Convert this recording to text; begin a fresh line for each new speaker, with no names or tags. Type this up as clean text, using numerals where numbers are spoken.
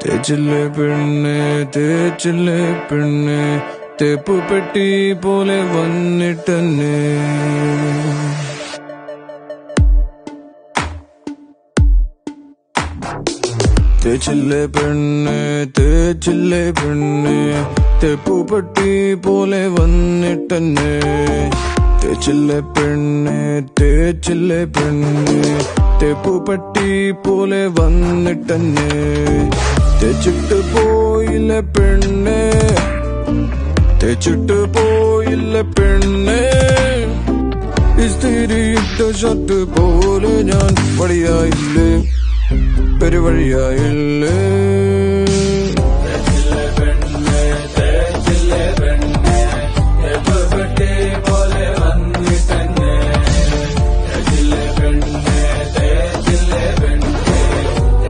തേച്ചില്ലേ പെണ്ണെ തേച്ചില്ലേ പെണ്ണെ തേപ്പു പെട്ടി പോലെ വന്നിട്ടെന്നെ തേച്ചില്ലേ പെണ്ണെ തേച്ചില്ലേ പെണ്ണെ തേപ്പു പെട്ടി പോലെ വന്നിട്ടെന്നെ തേച്ചില്ലേ പെണ്ണെ തേച്ചില്ലേ പെണ്ണെ തേപ്പു പെട്ടി പോലെ വന്നിട്ടെന്നെ തേച്ചിട്ട് പോയില്ല പെണ്ണെ തേച്ചിട്ട് പോയില്ല പെണ്ണെ ഇസ്തിരിയിട്ട ഷർട്ട് പോലെ ഞാൻ വഴിയായില്ലേ പെരുവഴിയായില്ലേ